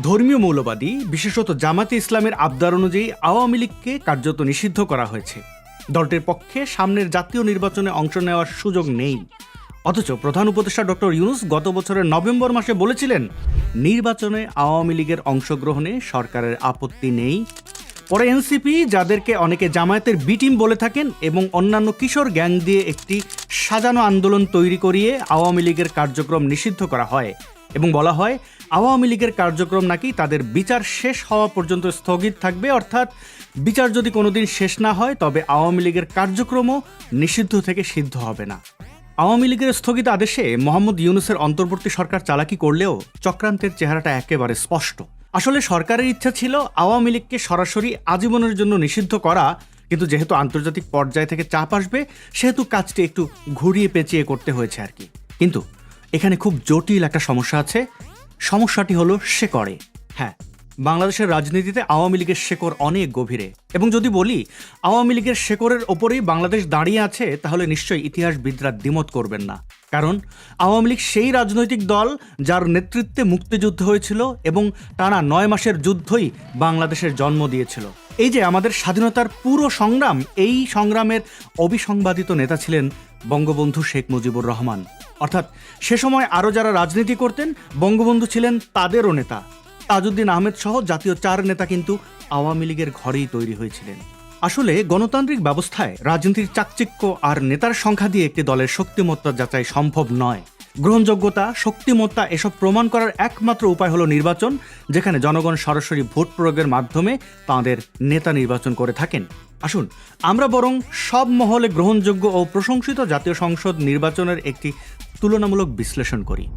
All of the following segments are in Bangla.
ধর্মীয় মৌলবাদী বিশেষত জামাতে ইসলামের আবদার অনুযায়ী আওয়ামী লীগকে কার্যত নিষিদ্ধ করা হয়েছে। দলটির পক্ষে সামনের জাতীয় নির্বাচনে অংশ নেওয়ার সুযোগ নেই। অথচ প্রধান উপদেষ্টা ডক্টর ইউনূস গত বছরের নভেম্বর মাসে বলেছিলেন, নির্বাচনে আওয়ামী লীগের অংশগ্রহণে সরকারের আপত্তি নেই। পরে এনসিপি, যাদেরকে অনেকে জামায়াতের বি টিম বলে থাকেন, এবং অন্যান্য কিশোর গ্যাং দিয়ে একটি সাজানো আন্দোলন তৈরি করিয়ে আওয়ামী লীগের কার্যক্রম নিষিদ্ধ করা হয় এবং বলা হয় আওয়ামী লীগের কার্যক্রম নাকি তাদের বিচার শেষ হওয়া পর্যন্ত স্থগিত থাকবে, অর্থাৎ বিচার যদি কোনোদিন শেষ না হয় তবে আওয়ামী লীগের কার্যক্রমও নিষিদ্ধ থেকে সিদ্ধ হবে না। আওয়ামী লীগের স্থগিত আদেশে মোহাম্মদ ইউনূসের অন্তর্বর্তী সরকার চালাকি করলেও চক্রান্তের চেহারাটা একেবারে স্পষ্ট। আসলে সরকারের ইচ্ছা ছিল আওয়ামী লীগকে সরাসরি আজীবনের জন্য নিষিদ্ধ করা, কিন্তু যেহেতু আন্তর্জাতিক পর্যায় থেকে চাপ আসবে সেহেতু কাজটি একটু ঘুরিয়ে পেঁচিয়ে করতে হয়েছে আর কি। কিন্তু এখানে খুব জটিল একটা সমস্যা আছে। সমস্যাটি হলো শেকড়ে। হ্যাঁ, বাংলাদেশের রাজনীতিতে আওয়ামী লীগের শেকড় অনেক গভীরে, এবং যদি বলি আওয়ামী লীগের শেকড়ের ওপরেই বাংলাদেশ দাঁড়িয়ে আছে তাহলে নিশ্চয়ই ইতিহাসবিদরা দ্বিমত করবেন না। কারণ আওয়ামী লীগ সেই রাজনৈতিক দল যার নেতৃত্বে মুক্তিযুদ্ধ হয়েছিল এবং টানা 9 মাসের যুদ্ধই বাংলাদেশের জন্ম দিয়েছিল। এই যে আমাদের স্বাধীনতার পুরো সংগ্রাম, এই সংগ্রামের অবিসংবাদিত নেতা ছিলেন বঙ্গবন্ধু শেখ মুজিবুর রহমান। অর্থাৎ সে সময় আরও যারা রাজনীতি করতেন বঙ্গবন্ধু ছিলেন তাদেরও নেতা। তাজউদ্দিন আহমেদ সহ জাতীয় 4 নেতা কিন্তু আওয়ামী লীগের ঘরেই তৈরি হয়েছিলেন। আসলে গণতান্ত্রিক ব্যবস্থায় রাজনীতির চাকচিক্য আর নেতার সংখ্যা দিয়ে একটি দলের শক্তিমত্তা যাচাই সম্ভব নয়। গ্রহণযোগ্যতা, শক্তিমত্তা এসব প্রমাণ করার একমাত্র উপায় হলো নির্বাচন, যেখানে জনগণ সরাসরি ভোট প্রয়োগের মাধ্যমে তাঁদের নেতা নির্বাচন করে থাকেন। আসুন আমরা বরং সব মহলে গ্রহণযোগ্য ও প্রশংসিত জাতীয় সংসদ নির্বাচনের একটি তুলনামূলক বিশ্লেষণ করি।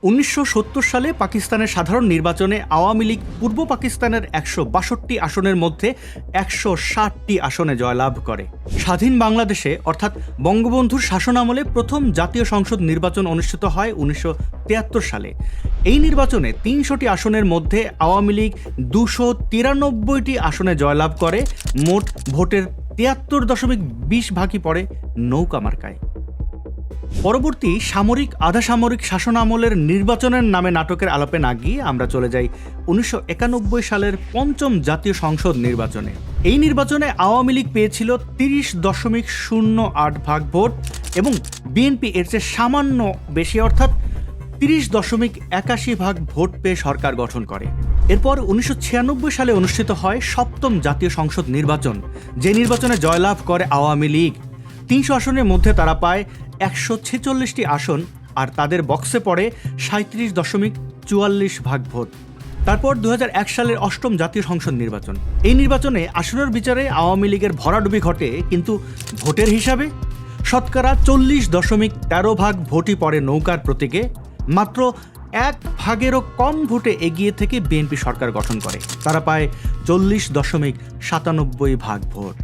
1970 সালে পাকিস্তানের সাধারণ নির্বাচনে আওয়ামী লীগ পূর্ব পাকিস্তানের 162 আসনের মধ্যে 160টি আসনে জয়লাভ করে। স্বাধীন বাংলাদেশে অর্থাৎ বঙ্গবন্ধুর শাসনামলে প্রথম জাতীয় সংসদ নির্বাচন অনুষ্ঠিত হয় 1973 সালে। এই নির্বাচনে 300টি আসনের মধ্যে আওয়ামী লীগ 293টি আসনে জয়লাভ করে। মোট ভোটের 73.20% পড়ে নৌকা মার্কায়। পরবর্তী সামরিক আধা সামরিক শাসন আমলের নির্বাচনের নামে নাটকের আলাপে না গিয়ে আমরা চলে যাই 1991 সালের পঞ্চম জাতীয় সংসদ নির্বাচনে। এই নির্বাচনে আওয়ামী লীগ পেয়েছিল 30.08% ভোট এবং বিএনপি এর চেয়ে সামান্য বেশি অর্থাৎ 30.81% ভোট পেয়ে সরকার গঠন করে। এরপর 1996 সালে অনুষ্ঠিত হয় সপ্তম জাতীয় সংসদ নির্বাচন, যে নির্বাচনে জয়লাভ করে আওয়ামী লীগ। 300 আসনের মধ্যে তারা পায় 146টি আসন, আর তাদের বক্সে পড়ে 37.44% ভোট। তারপর 2001 সালের অষ্টম জাতীয় সংসদ নির্বাচন। এই নির্বাচনে আসনের বিচারে আওয়ামী লীগের ভরাডুবি ঘটে, কিন্তু ভোটের হিসাবে শতকরা 40.13% ভোটই পড়ে নৌকার প্রতীকে। মাত্র 1%-এরও কম ভোটে এগিয়ে থেকে বিএনপি সরকার গঠন করে। তারা পায় 40.97% ভোট।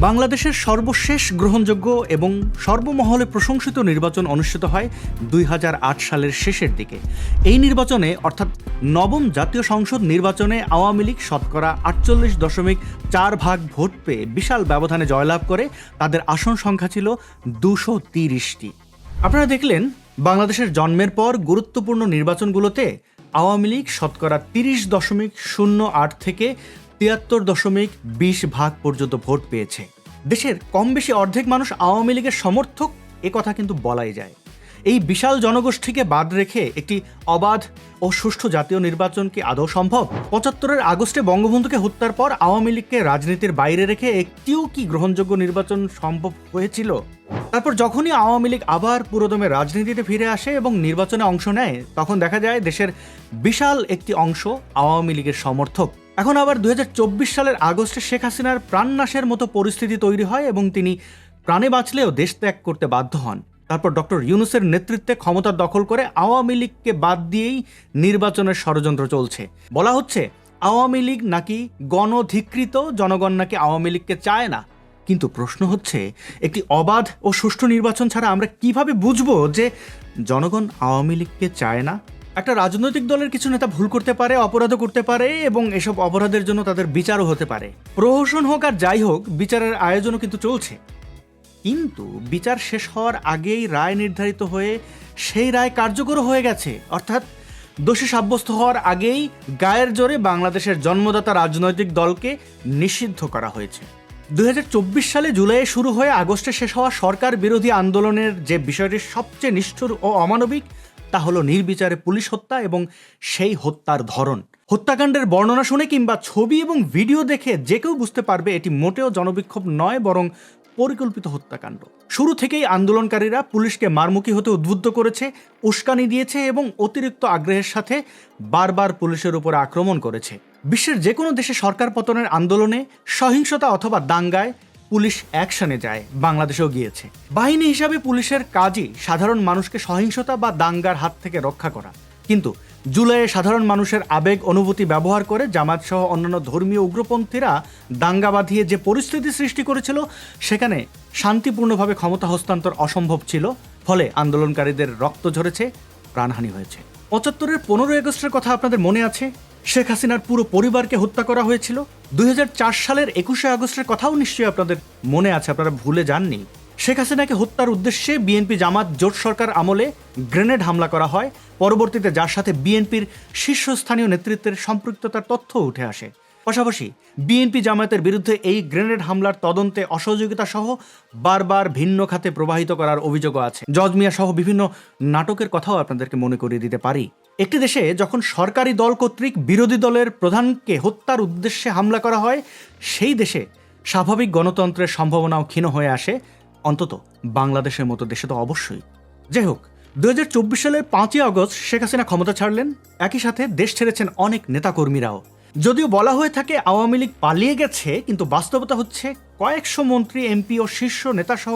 বাংলাদেশের সর্বশেষ গ্রহণযোগ্য এবং সর্বমহলে প্রশংসিত নির্বাচন অনুষ্ঠিত হয় 2008 সালের শেষের দিকে। এই নির্বাচনে অর্থাৎ নবম জাতীয় সংসদ নির্বাচনে আওয়ামী লীগ শতকরা 48.4% ভোট পেয়ে বিশাল ব্যবধানে জয়লাভ করে। তাদের আসন সংখ্যা ছিল 230টি। আপনারা দেখলেন বাংলাদেশের জন্মের পর গুরুত্বপূর্ণ নির্বাচনগুলোতে আওয়ামী লীগ শতকরা 30.08 থেকে 73.20% পর্যন্ত ভোট পেয়েছে। দেশের কম বেশি অর্ধেক মানুষ আওয়ামী লীগের সমর্থক, এ কথা কিন্তু বলাই যায়। এই বিশাল জনগোষ্ঠীকে বাদ রেখে একটি অবাধ ও সুষ্ঠু জাতীয় নির্বাচন কি আদৌ সম্ভব? 75-এর আগস্টে বঙ্গবন্ধুকে হত্যার পর আওয়ামী লীগকে রাজনীতির বাইরে রেখে একটিও কি গ্রহণযোগ্য নির্বাচন সম্ভব হয়েছিল? তারপর যখনই আওয়ামী লীগ আবার পুরোদমে রাজনীতিতে ফিরে আসে এবং নির্বাচনে অংশ নেয়, তখন দেখা যায় দেশের বিশাল একটি অংশ আওয়ামী লীগের সমর্থক। এখন আবার 2024 সালের আগস্টে শেখ হাসিনার প্রাণনাশের মতো পরিস্থিতি তৈরি হয় এবং তিনি প্রাণে বাঁচলেও দেশ ত্যাগ করতে বাধ্য হন। তারপর ডক্টর ইউনূসের নেতৃত্বে ক্ষমতা দখল করে আওয়ামী লীগকে বাদ দিয়েই নির্বাচনের ষড়যন্ত্র চলছে। বলা হচ্ছে আওয়ামী লীগ নাকি গণধিকৃত, জনগণ নাকি আওয়ামী লীগকে চায় না। কিন্তু প্রশ্ন হচ্ছে, একটি অবাধ ও সুষ্ঠু নির্বাচন ছাড়া আমরা কিভাবে বুঝবো যে জনগণ আওয়ামী লীগকে চায় না? একটা রাজনৈতিক দলের কিছু নেতা ভুল করতে পারে, অপরাধও করতে পারে, এবং এসব অপরাধের জন্য তাদের বিচারও হতে পারে। প্রহসন হোক আর যাই হোক, বিচারের আয়োজনও কিন্তু চলছে। কিন্তু বিচার শেষ হওয়ার আগেই রায় নির্ধারিত হয়ে সেই রায় কার্যকর হয়ে গেছে। অর্থাৎ দোষী সাব্যস্ত হওয়ার আগেই গায়ের জোরে বাংলাদেশের জন্মদাতা রাজনৈতিক দলকে নিষিদ্ধ করা হয়েছে। 2024 সালে জুলাইয়ে শুরু হয়ে আগস্টে শেষ হওয়া সরকার বিরোধী আন্দোলনের যে বিষয়টি সবচেয়ে নিষ্ঠুর ও অমানবিক তা হলো নির্বিচারে পুলিশ হত্যা এবং সেই হত্যার ধরন। হত্যাকাণ্ডের বর্ণনা শুনে কিংবা ছবি এবং ভিডিও দেখে যে কেউ বুঝতে পারবে এটি মোটেও জনবিক্ষোভ নয়, বরং পরিকল্পিত হত্যাকাণ্ড। শুরু থেকেই আন্দোলনকারীরা পুলিশকে মারমুখী হতে উদ্বুদ্ধ করেছে, উস্কানি দিয়েছে এবং অতিরিক্ত আগ্রহের সাথে বারবার পুলিশের উপর আক্রমণ করেছে। বিশ্বের যে কোনো দেশে সরকার পতনের আন্দোলনে সহিংসতা অথবা দাঙ্গায় পুলিশ অ্যাকশনে যায়, বাংলাদেশেও গিয়েছে। বাহিনী হিসাবে পুলিশের কাজই সাধারণ মানুষকে সহিংসতা বা দাঙ্গার হাত থেকে রক্ষা করা। কিন্তু জুলাইয়ে সাধারণ মানুষের আবেগ অনুভূতি ব্যবহার করে জামায়াত সহ অন্যান্য ধর্মীয় উগ্রপন্থীরা দাঙ্গা বাঁধিয়ে যে পরিস্থিতি সৃষ্টি করেছিল, সেখানে শান্তিপূর্ণভাবে ক্ষমতা হস্তান্তর অসম্ভব ছিল। ফলে আন্দোলনকারীদের রক্ত ঝরেছে, প্রাণহানি হয়েছে। 75-এর 15 আগস্টের কথা আপনাদের মনে আছে? শেখ হাসিনার পুরো পরিবারকে হত্যা করা হয়েছিল। 2004 সালের 21শে আগস্টের কথাও নিশ্চয়ই আপনাদের মনে আছে, আপনারা ভুলে যাননি। শেখ হাসিনাকে হত্যার উদ্দেশ্যে বিএনপি জামাত জোট সরকার আমলে গ্রেনেড হামলা করা হয়, পরবর্তীতে যার সাথে বিএনপির শীর্ষস্থানীয় নেতৃত্বের সম্পৃক্ততার তথ্য উঠে আসে। পাশাপাশি বিএনপি জামায়াতের বিরুদ্ধে এই গ্রেনেড হামলার তদন্তে অসহযোগিতা সহ বারবার ভিন্ন খাতে প্রবাহিত করার অভিযোগও আছে। জজ মিয়া সহ বিভিন্ন নাটকের কথাও আপনাদেরকে মনে করিয়ে দিতে পারি। একটি দেশে যখন সরকারি দল কর্তৃক বিরোধী দলের প্রধানকে হত্যার উদ্দেশ্যে হামলা করা হয়, সেই দেশে স্বাভাবিক গণতন্ত্রের সম্ভাবনাও ক্ষীণ হয়ে আসে, অন্তত বাংলাদেশের মতো দেশে তো অবশ্যই। যাই হোক, 2024 সালের 5ই আগস্ট শেখ হাসিনা ক্ষমতা ছাড়লেন। একই সাথে দেশ ছেড়েছেন অনেক নেতাকর্মীরাও। যদিও বলা হয়ে থাকে আওয়ামী লীগ পালিয়ে গেছে, কিন্তু বাস্তবতা হচ্ছে কয়েকশো মন্ত্রী, এমপি ও শীর্ষ নেতাসহ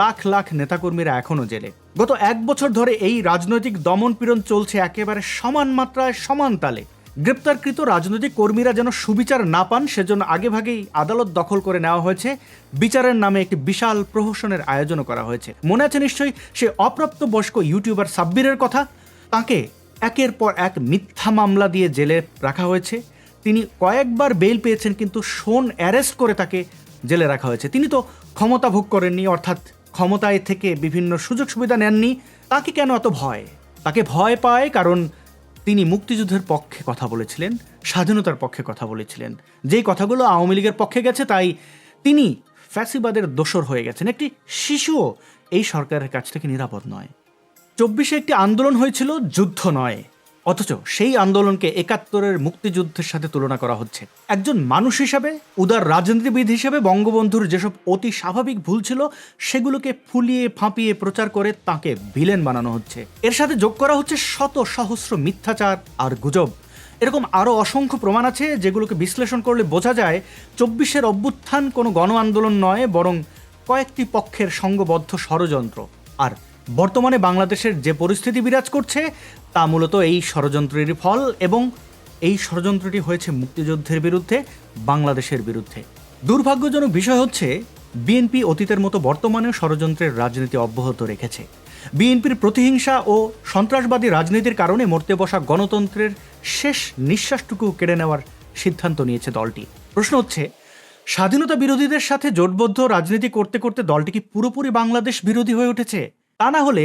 লাখ লাখ নেতাকর্মীরা এখনও জেলে। গত 1 বছর ধরে এই রাজনৈতিক দমনপীড়ন চলছে একেবারে সমান মাত্রায়, সমান তালে। গ্রেপ্তারকৃত রাজনৈতিক কর্মীরা যেন সুবিচার না পান, সেজন্য আগেভাগেই আদালত দখল করে নেওয়া হয়েছে। বিচারের নামে একটি বিশাল প্রহসনের আয়োজনও করা হয়েছে। মনে আছে নিশ্চয়ই সে অপ্রাপ্তবয়স্ক ইউটিউবার সাব্বিরের কথা। তাকে একের পর এক মিথ্যা মামলা দিয়ে জেলে রাখা হয়েছে। তিনি কয়েকবার বেইল পেয়েছেন, কিন্তু শোন অ্যারেস্ট করে তাকে জেলে রাখা হয়েছে। তিনি তো ক্ষমতা ভোগ করেননি, অর্থাৎ ক্ষমতায় থেকে বিভিন্ন সুযোগ সুবিধা নেননি। তাকে কেন এত ভয়? তাকে ভয় পায় কারণ তিনি মুক্তিযুদ্ধের পক্ষে কথা বলেছিলেন, স্বাধীনতার পক্ষে কথা বলেছিলেন। যেই কথাগুলো আওয়ামী লীগের পক্ষে গেছে, তাই তিনি ফ্যাসিবাদের দোসর হয়ে গেছেন। একটি শিশুও এই সরকারের কাছ থেকে নিরাপদ নয়। 24-এ একটি আন্দোলন হয়েছিল, যুদ্ধ নয়, অথচ সেই আন্দোলনকে 71-এর মুক্তিযুদ্ধের সাথে তুলনা করা হচ্ছে। একজন মানুষ হিসাবে, উদার রাজনীতিবিদ হিসেবে বঙ্গবন্ধুর যেসব অতি স্বাভাবিক ভুল ছিল, সেগুলোকে ফুলিয়ে ফাঁপিয়ে প্রচার করে তাকে ভিলেন বানানো হচ্ছে। এর সাথে যোগ করা হচ্ছে শত সহস্র মিথ্যাচার আর গুজব। এরকম আরও অসংখ্য প্রমাণ আছে, যেগুলোকে বিশ্লেষণ করলে বোঝা যায় 24-এর অভ্যুত্থান কোনো গণ আন্দোলন নয়, বরং কয়েকটি পক্ষের সংঘবদ্ধ ষড়যন্ত্র। আর বর্তমানে বাংলাদেশের যে পরিস্থিতি বিরাজ করছে, তা মূলত এই ষড়যন্ত্রেরই ফল, এবং এই ষড়যন্ত্রটি হয়েছে মুক্তিযুদ্ধের বিরুদ্ধে, বাংলাদেশের বিরুদ্ধে। দুর্ভাগ্যজনক বিষয় হচ্ছে, বিএনপি অতীতের মতো বর্তমানেও ষড়যন্ত্রের রাজনীতি অব্যাহত রেখেছে। বিএনপির প্রতিহিংসা ও সন্ত্রাসবাদী রাজনীতির কারণে মরতে বসা গণতন্ত্রের শেষ নিঃশ্বাসটুকু কেড়ে নেওয়ার সিদ্ধান্ত নিয়েছে দলটি। প্রশ্ন হচ্ছে, স্বাধীনতা বিরোধীদের সাথে জোটবদ্ধ রাজনীতি করতে করতে দলটি কি পুরোপুরি বাংলাদেশ বিরোধী হয়ে উঠেছে? তা না হলে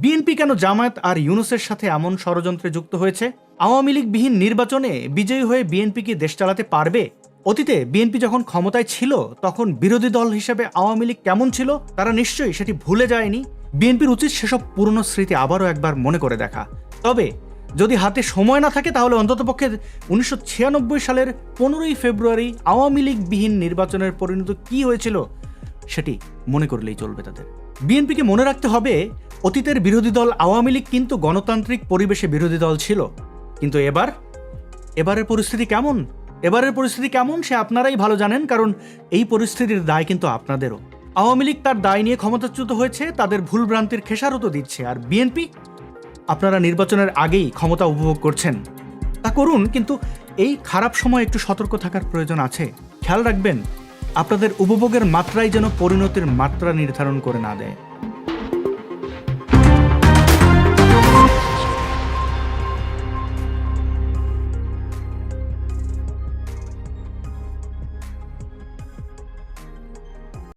বিএনপি কেন জামায়াত আর ইউনূসের সাথে এমন ষড়যন্ত্রে যুক্ত হয়েছে? আওয়ামী লীগবিহীন নির্বাচনে বিজয়ী হয়ে বিএনপি কি দেশ চালাতে পারবে? অতীতে বিএনপি যখন ক্ষমতায় ছিল, তখন বিরোধী দল হিসেবে আওয়ামী লীগ কেমন ছিল তারা নিশ্চয়ই সেটি ভুলে যায়নি। বিএনপির উচিত সেসব পুরনো স্মৃতি আবারও একবার মনে করে দেখা। তবে যদি হাতে সময় না থাকে, তাহলে অন্ততপক্ষে 1996 সালের 15ই ফেব্রুয়ারি আওয়ামী লীগবিহীন নির্বাচনের পরিণতি কী হয়েছিল সেটি মনে করলেই চলবে তাদের। বিএনপিকে মনে রাখতে হবে, অতীতের বিরোধী দল আওয়ামী লীগ কিন্তু গণতান্ত্রিক পরিবেশে বিরোধী দল ছিল। কিন্তু এবারের পরিস্থিতি কেমন সে আপনারাই ভালো জানেন, কারণ এই পরিস্থিতির দায় কিন্তু আপনাদেরও। আওয়ামী লীগ তার দায় নিয়ে ক্ষমতাচ্যুত হয়েছে, তাদের ভুলভ্রান্তির খেসারতও দিচ্ছে। আর বিএনপি, আপনারা নির্বাচনের আগেই ক্ষমতা উপভোগ করছেন, তা করুন, কিন্তু এই খারাপ সময় একটু সতর্ক থাকার প্রয়োজন আছে। খেয়াল রাখবেন, আপনাদের উপভোগের মাত্রাই যেন পরিণতির মাত্রা নির্ধারণ করে না দেয়।